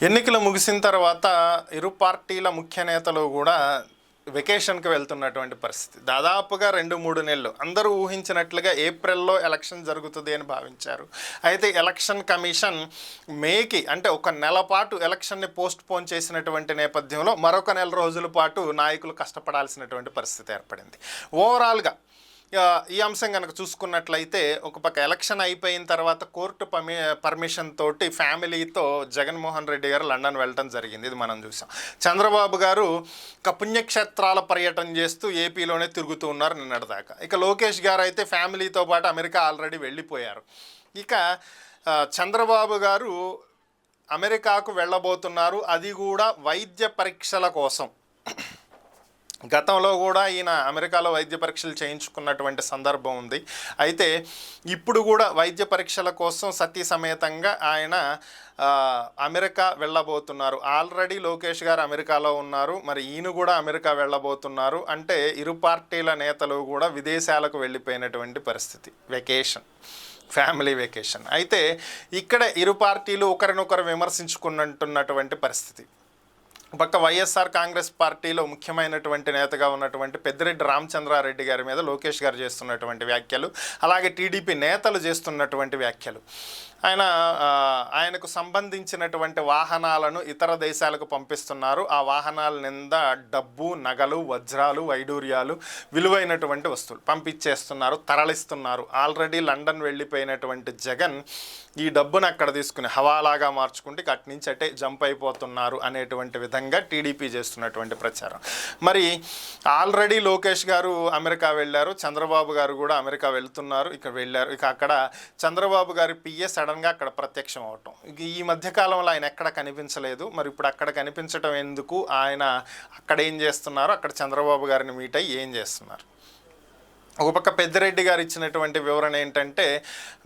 ఎన్నికలు ముగిసిన తర్వాత ఇరు పార్టీల ముఖ్య నేతలు కూడా వెకేషన్కి వెళ్తున్నటువంటి పరిస్థితి. దాదాపుగా 2-3 నెలలు అందరూ ఊహించినట్లుగా ఏప్రిల్లో ఎలక్షన్ జరుగుతుంది అని భావించారు. అయితే ఎలక్షన్ కమిషన్ మేకి అంటే ఒక నెల పాటు ఎలక్షన్ని పోస్ట్ పోన్ చేసినటువంటి నేపథ్యంలో మరొక నెల రోజుల పాటు నాయకులు కష్టపడాల్సినటువంటి పరిస్థితి ఏర్పడింది. ఓవరాల్గా ఈ అంశం కనుక చూసుకున్నట్లయితే ఒక పక్క ఎలక్షన్ అయిపోయిన తర్వాత కోర్టు పర్మిషన్ తోటి ఫ్యామిలీతో జగన్మోహన్ రెడ్డి గారు లండన్ వెళ్ళటం జరిగింది. ఇది మనం చూసాం. చంద్రబాబు గారు పుణ్యక్షేత్రాల పర్యటన చేస్తూ ఏపీలోనే తిరుగుతూ ఉన్నారు నిన్నటిదాకా. ఇక లోకేష్ గారు అయితే ఫ్యామిలీతో పాటు అమెరికా ఆల్రెడీ వెళ్ళిపోయారు. ఇక చంద్రబాబు గారు అమెరికాకు వెళ్ళబోతున్నారు, అది కూడా వైద్య పరీక్షల కోసం. గతంలో కూడా ఈయన అమెరికాలో వైద్య పరీక్షలు చేయించుకున్నటువంటి సందర్భం ఉంది. అయితే ఇప్పుడు కూడా వైద్య పరీక్షల కోసం సతీ సమేతంగా ఆయన అమెరికా వెళ్ళబోతున్నారు. ఆల్రెడీ లోకేష్ గారు అమెరికాలో ఉన్నారు, మరి ఈయన కూడా అమెరికా వెళ్ళబోతున్నారు. అంటే ఇరు పార్టీల నేతలు కూడా విదేశాలకు వెళ్ళిపోయినటువంటి పరిస్థితి. Vacation, family vacation. అయితే ఇక్కడ ఇరు పార్టీలు ఒకరినొకరు విమర్శించుకున్నటువంటి పరిస్థితి. పక్క వైఎస్ఆర్ కాంగ్రెస్ పార్టీలో ముఖ్యమైనటువంటి నేతగా ఉన్నటువంటి పెద్దిరెడ్డి రామచంద్రారెడ్డి గారి మీద లోకేష్ గారు చేస్తున్నటువంటి వ్యాఖ్యలు, అలాగే టీడీపీ నేతలు చేస్తున్నటువంటి వ్యాఖ్యలు, ఆయనకు సంబంధించినటువంటి వాహనాలను ఇతర దేశాలకు పంపిస్తున్నారు. ఆ వాహనాల నింద డబ్బు, నగలు, వజ్రాలు, వైడూర్యాలు, విలువైనటువంటి వస్తువులు పంపించేస్తున్నారు, తరలిస్తున్నారు. ఆల్రెడీ లండన్ వెళ్ళిపోయినటువంటి జగన్ ఈ డబ్బును అక్కడ తీసుకుని హవాలాగా మార్చుకుంటే అటు నుంచి అటే జంప్ అయిపోతున్నారు అనేటువంటి విధంగా టీడీపీ చేస్తున్నటువంటి ప్రచారం. మరి ఆల్రెడీ లోకేష్ గారు అమెరికా వెళ్ళారు, చంద్రబాబు గారు కూడా అమెరికా వెళ్తున్నారు, ఇక్కడ వెళ్ళారు. ఇక అక్కడ చంద్రబాబు గారి పిఏ సడన్గా అక్కడ ప్రత్యక్షం అవటం. ఈ మధ్యకాలంలో ఆయన ఎక్కడ కనిపించలేదు. మరి ఇప్పుడు అక్కడ కనిపించడం ఎందుకు, ఆయన అక్కడ ఏం చేస్తున్నారు, అక్కడ చంద్రబాబు గారిని మీట్ అయ్యి ఏం చేస్తున్నారు? ఒక పక్క పెద్దిరెడ్డి గారు ఇచ్చినటువంటి వివరణ ఏంటంటే,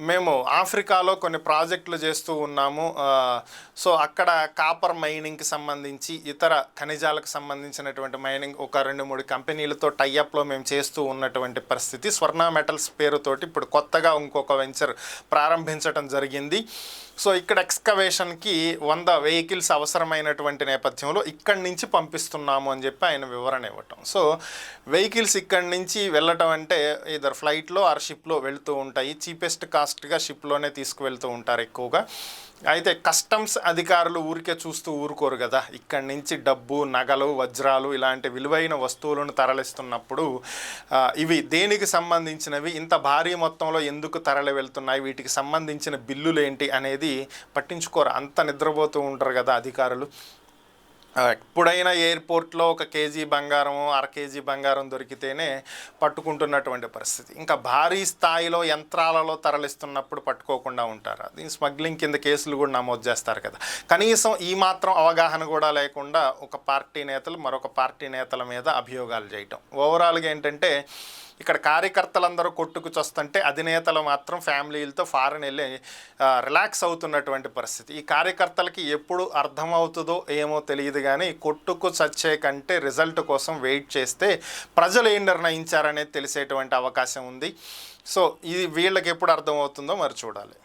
మేము ఆఫ్రికాలో కొన్ని ప్రాజెక్టులు చేస్తూ ఉన్నాము, సో అక్కడ కాపర్ మైనింగ్కి సంబంధించి ఇతర ఖనిజాలకు సంబంధించినటువంటి మైనింగ్ ఒక 2-3 కంపెనీలతో టైఅప్లో మేము చేస్తూ ఉన్నటువంటి పరిస్థితి. స్వర్ణ మెటల్స్ పేరుతోటి ఇప్పుడు కొత్తగా ఇంకొక వెంచర్ ప్రారంభించడం జరిగింది. సో ఇక్కడ ఎక్స్కవేషన్కి 100 వెహికల్స్ అవసరమైనటువంటి నేపథ్యంలో ఇక్కడి నుంచి పంపిస్తున్నాము అని చెప్పి ఆయన వివరణ ఇవ్వటం. సో వెహికల్స్ ఇక్కడి నుంచి వెళ్ళటం అంటే ఇద్దరు ఫ్లైట్లో ఆర్ షిప్లో వెళుతూ ఉంటాయి. చీపెస్ట్ కాస్ట్గా షిప్లోనే తీసుకువెళ్తూ ఉంటారు ఎక్కువగా. అయితే కస్టమ్స్ అధికారులు ఊరికే చూస్తూ ఊరుకోరు కదా. ఇక్కడి నుంచి డబ్బు, నగలు, వజ్రాలు ఇలాంటి విలువైన వస్తువులను తరలిస్తున్నప్పుడు ఇవి దేనికి సంబంధించినవి, ఇంత భారీ మొత్తంలో ఎందుకు తరలి వెళ్తున్నాయి, వీటికి సంబంధించిన బిల్లులు ఏంటి అనేది పట్టించుకోరు. అంత నిద్రపోతూ ఉంటారు కదా అధికారులు. ఎప్పుడైనా ఎయిర్పోర్ట్లో 1 కేజీ బంగారం, 1/2 కేజీ బంగారం దొరికితేనే పట్టుకుంటున్నటువంటి పరిస్థితి. ఇంకా భారీ స్థాయిలో యంత్రాలలో తరలిస్తున్నప్పుడు పట్టుకోకుండా ఉంటారు. దీని స్మగ్లింగ్ కింద కేసులు కూడా నమోదు చేస్తారు కదా. కనీసం ఈ మాత్రం అవగాహన కూడా లేకుండా ఒక పార్టీ నేతలు మరొక పార్టీ నేతల మీద అభియోగాలు చేయటం. ఓవరాల్గా ఏంటంటే ఇక్కడ కార్యకర్తలందరూ కొట్టుకు చస్తుంటే అధినేతలు మాత్రం ఫ్యామిలీలతో ఫారెన్ వెళ్ళి రిలాక్స్ అవుతున్నటువంటి పరిస్థితి. ఈ కార్యకర్తలకి ఎప్పుడు అర్థమవుతుందో ఏమో తెలియదు, కానీ కొట్టుకు చచ్చే కంటే రిజల్ట్ కోసం వెయిట్ చేస్తే ప్రజలు ఏం నిర్ణయించారనేది తెలిసేటువంటి అవకాశం ఉంది. సో ఇది వీళ్ళకి ఎప్పుడు అర్థమవుతుందో మరి చూడాలి.